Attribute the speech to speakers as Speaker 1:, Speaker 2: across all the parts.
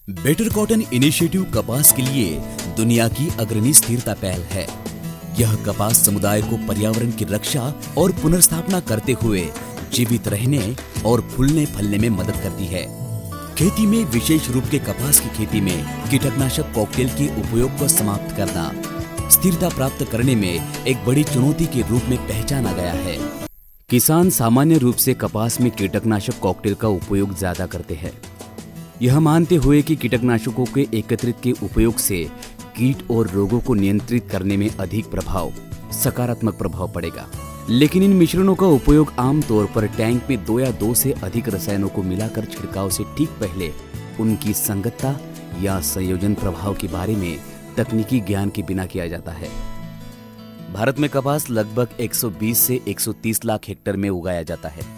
Speaker 1: Better cotton initiative कपास के लिए दुनिया की अग्रणी स्थिरता पहल है। यह कपास समुदाय को पर्यावरण की रक्षा और पुनर्स्थापना करते हुए जीवित रहने और फूलने फलने में मदद करती है। खेती में विशेष रूप के कपास की खेती में कीटनाशक कॉकटेल के उपयोग को समाप्त करना स्थिरता प्राप्त करने में एक बड़ी चुनौती के रूप में पहचाना गया है। किसान सामान्य रूप से कपास में कीटनाशक कॉकटेल का उपयोग ज्यादा करते हैं, यह मानते हुए कि कीटनाशकों के एकत्रित के उपयोग से कीट और रोगों को नियंत्रित करने में अधिक सकारात्मक प्रभाव पड़ेगा। लेकिन इन मिश्रणों का उपयोग आमतौर पर टैंक में 2 या 2 से अधिक रसायनों को मिलाकर छिड़काव से ठीक पहले उनकी संगतता या संयोजन प्रभाव के बारे में तकनीकी ज्ञान के बिना किया जाता है। भारत में कपास लगभग 120 से 130 लाख हेक्टेयर में उगाया जाता है।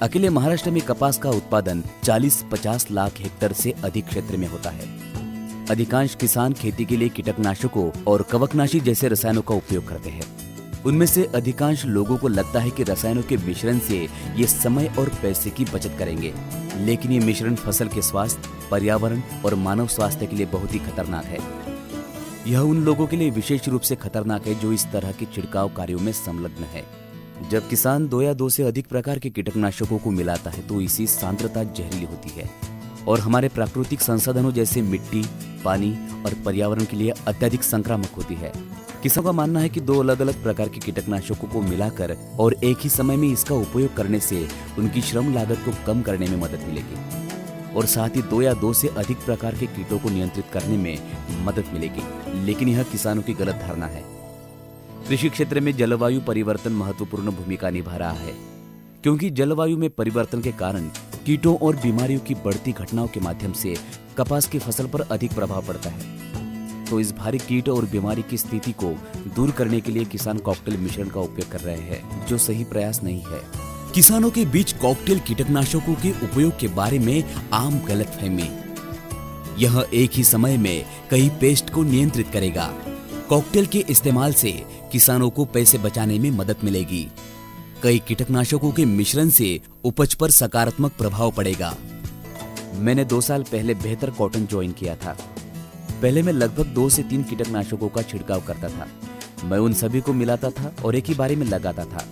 Speaker 1: अकेले महाराष्ट्र में कपास का उत्पादन 40-50 लाख हेक्टेयर से अधिक क्षेत्र में होता है। अधिकांश किसान खेती के लिए कीटनाशकों और कवकनाशी जैसे रसायनों का उपयोग करते हैं। उनमें से अधिकांश लोगों को लगता है कि रसायनों के मिश्रण से ये समय और पैसे की बचत करेंगे, लेकिन ये मिश्रण फसल के स्वास्थ्य, पर्यावरण और मानव स्वास्थ्य के लिए बहुत ही खतरनाक है। यह उन लोगों के लिए विशेष रूप से खतरनाक है जो इस तरह के छिड़काव कार्यों में संलग्न है। जब किसान 2 या 2 से अधिक प्रकार के कीटनाशकों को मिलाता है तो इसकी सांद्रता जहरीली होती है और हमारे प्राकृतिक संसाधनों जैसे मिट्टी, पानी और पर्यावरण के लिए अत्यधिक संक्रामक होती है। किसानों का मानना है कि 2 अलग अलग प्रकार के कीटनाशकों को मिलाकर और एक ही समय में इसका उपयोग करने से उनकी श्रम लागत को कम करने में मदद मिलेगी और साथ ही 2 या 2 से अधिक प्रकार के कीटों को नियंत्रित करने में मदद मिलेगी। लेकिन यह किसानों की गलत धारणा है। कृषि क्षेत्र में जलवायु परिवर्तन महत्वपूर्ण भूमिका निभा रहा है, क्योंकि जलवायु में परिवर्तन के कारण कीटों और बीमारियों की बढ़ती घटनाओं के माध्यम से कपास की फसल पर अधिक प्रभाव पड़ता है। तो इस भारी कीट और बीमारी की स्थिति को दूर करने के लिए किसान कॉकटेल मिश्रण का उपयोग कर रहे हैं, जो सही प्रयास नहीं है। किसानों के बीच कॉकटेल कीटनाशकों के उपयोग के बारे में आम गलतफहमी। यह एक ही समय में कई पेस्ट को नियंत्रित करेगा। कॉकटेल के इस्तेमाल से किसानों को पैसे बचाने में मदद मिलेगी। कई कीटनाशकों के मिश्रण से उपज पर सकारात्मक प्रभाव पड़ेगा। मैंने 2 साल पहले बेहतर कॉटन ज्वाइन किया था। पहले मैं लगभग 2 से 3 कीटनाशकों का छिड़काव करता था। मैं उन सभी को मिलाता था और एक ही बारी में लगाता था।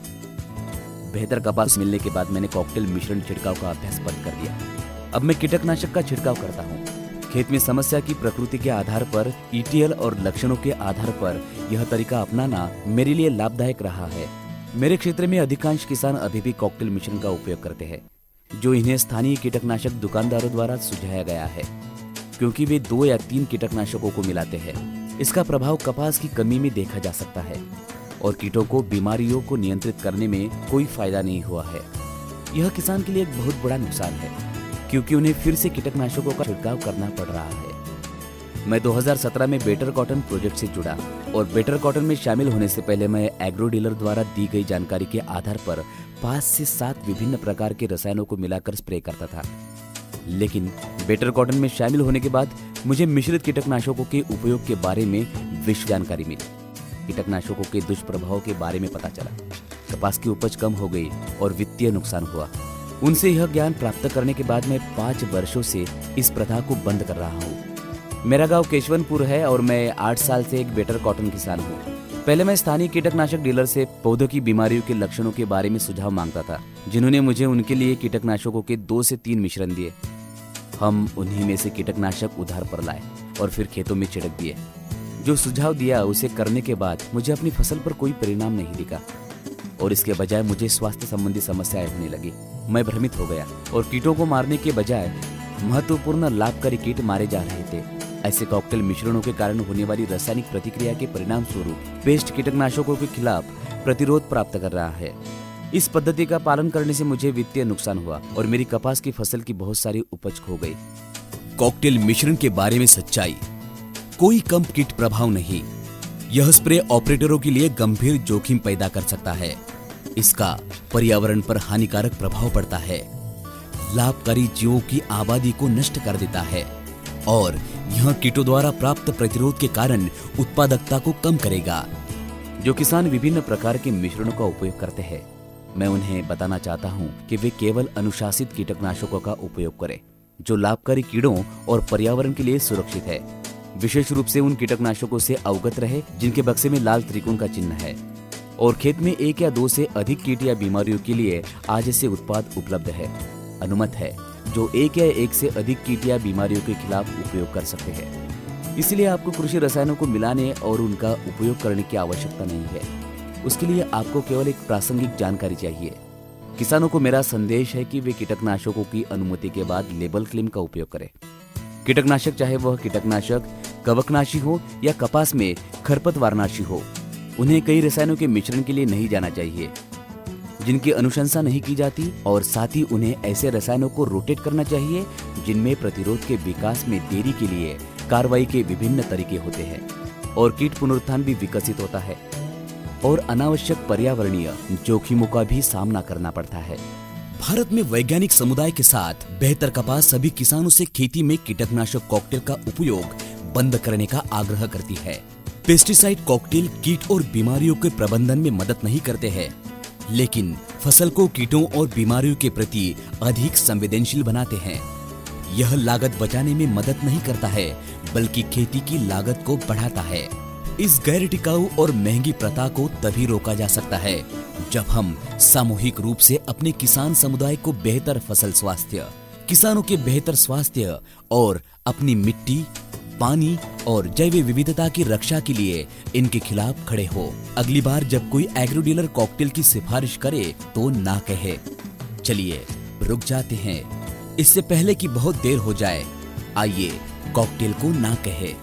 Speaker 1: बेहतर कपास मिलने के बाद मैंने कॉकटेल मिश्रण छिड़काव का अभ्यास बंद कर दिया। अब मैं कीटनाशक का छिड़काव करता हूँ। खेत में समस्या की प्रकृति के आधार पर, ETL और लक्षणों के आधार पर यह तरीका अपनाना मेरे लिए लाभदायक रहा है। मेरे क्षेत्र में अधिकांश किसान अभी भी कॉकटेल मिश्रण का उपयोग करते हैं, जो इन्हें स्थानीय कीटनाशक दुकानदारों द्वारा सुझाया गया है, क्योंकि वे 2 या 3 कीटनाशकों को मिलाते हैं। इसका प्रभाव कपास की कमी में देखा जा सकता है और कीटों को बीमारियों को नियंत्रित करने में कोई फायदा नहीं हुआ है। यह किसान के लिए एक बहुत बड़ा नुकसान है, क्योंकि उन्हें फिर से कीटनाशकों का छिड़काव करना पड़ रहा है। मैं 2017 में बेटर कॉटन प्रोजेक्ट से जुड़ा और बेटर कॉटन में शामिल होने से पहले मैं एग्रो डीलर द्वारा दी गई जानकारी के आधार पर 5 से 7 विभिन्न प्रकार के रसायनों को मिलाकर स्प्रे करता था। लेकिन बेटर कॉटन में शामिल होने के बाद मुझे मिश्रित कीटनाशकों के उपयोग के बारे में विशेष जानकारी मिली। कीटनाशकों के दुष्प्रभाव के बारे में पता चला। कपास की उपज कम हो गई और वित्तीय नुकसान हुआ। उनसे यह ज्ञान प्राप्त करने के बाद मैं 5 वर्षों से इस प्रथा को बंद कर रहा हूँ। मेरा गांव केशवनपुर है और मैं 8 साल से एक बेटर कॉटन किसान हूँ। पहले मैं स्थानीय कीटनाशक डीलर से पौधों की बीमारियों के लक्षणों के बारे में सुझाव मांगता था, जिन्होंने मुझे उनके लिए कीटनाशकों के 2 से 3 मिश्रण दिए। हम उन्हीं में से कीटनाशक उधार पर लाए और फिर खेतों में छिड़क दिए। जो सुझाव दिया उसे करने के बाद मुझे अपनी फसल पर कोई परिणाम नहीं दिखा और इसके बजाय मुझे स्वास्थ्य संबंधी समस्याएं होने लगी। मैं भ्रमित हो गया और कीटों को मारने के बजाय महत्वपूर्ण लाभकारी कीट मारे जा रहे थे। ऐसे कॉकटेल मिश्रणों के कारण होने वाली रासायनिक प्रतिक्रिया के परिणाम स्वरूप पेस्ट कीटनाशकों के खिलाफ प्रतिरोध प्राप्त कर रहा है। इस पद्धति का पालन करने से मुझे वित्तीय नुकसान हुआ और मेरी कपास की फसल की बहुत सारी उपज खो गई। कॉकटेल मिश्रण के बारे में सच्चाई। कोई कम कीट प्रभाव नहीं। यह स्प्रे ऑपरेटरों के लिए गंभीर जोखिम पैदा कर सकता है। इसका पर्यावरण पर हानिकारक प्रभाव पड़ता है, लाभकारी जीवों की आबादी को नष्ट कर देता है और यह कीटों द्वारा प्राप्त प्रतिरोध के कारण उत्पादकता को कम करेगा। जो किसान विभिन्न प्रकार के मिश्रणों का उपयोग करते हैं, मैं उन्हें बताना चाहता हूं कि वे केवल अनुशासित कीटनाशकों का उपयोग करें। जो लाभकारी कीड़ों और पर्यावरण के लिए सुरक्षित है। विशेष रूप से उन कीटनाशकों से अवगत रहे जिनके बक्से में लाल त्रिकोण का चिन्ह है और खेत में 1 या 2 से अधिक कीट या बीमारियों के लिए आज ऐसे उत्पाद उपलब्ध है, अनुमत है, जो 1 या 1 से अधिक कीट या बीमारियों के खिलाफ उपयोग कर सकते हैं। इसलिए आपको कृषि रसायनों को मिलाने और उनका उपयोग करने की आवश्यकता नहीं है। उसके लिए आपको केवल एक प्रासंगिक जानकारी चाहिए। किसानों को मेरा संदेश है कि वे कीटनाशकों की अनुमति के बाद लेबल क्लेम का उपयोग करें। कीटनाशक, चाहे वह कीटनाशक कवकनाशी हो या कपास में खरपतवारनाशी हो, उन्हें कई रसायनों के मिश्रण के लिए नहीं जाना चाहिए जिनकी अनुशंसा नहीं की जाती, और साथ ही उन्हें ऐसे रसायनों को रोटेट करना चाहिए जिनमें प्रतिरोध के विकास में देरी के लिए कार्रवाई के विभिन्न तरीके होते हैं और कीट पुनरुत्थान भी विकसित होता है और अनावश्यक पर्यावरणीय जोखिमों का भी सामना करना पड़ता है। भारत में वैज्ञानिक समुदाय के साथ बेहतर कपास सभी किसानों से खेती में कीटनाशक कॉकटेल का उपयोग बंद करने का आग्रह करती है। पेस्टिसाइड कॉकटेल कीट और बीमारियों के प्रबंधन में मदद नहीं करते हैं, लेकिन फसल को कीटों और बीमारियों के प्रति अधिक संवेदनशील बनाते हैं। यह लागत बचाने में मदद नहीं करता है, बल्कि खेती की लागत को बढ़ाता है। इस गैर टिकाऊ और महंगी प्रथा को तभी रोका जा सकता है जब हम सामूहिक रूप से अपने किसान समुदाय को बेहतर फसल स्वास्थ्य, किसानों के बेहतर स्वास्थ्य और अपनी मिट्टी, पानी और जैव विविधता की रक्षा के लिए इनके खिलाफ खड़े हो। अगली बार जब कोई एग्रो डीलर कॉकटेल की सिफारिश करे तो ना कहे, चलिए रुक जाते हैं, इससे पहले कि बहुत देर हो जाए। आइए कॉकटेल को ना कहे।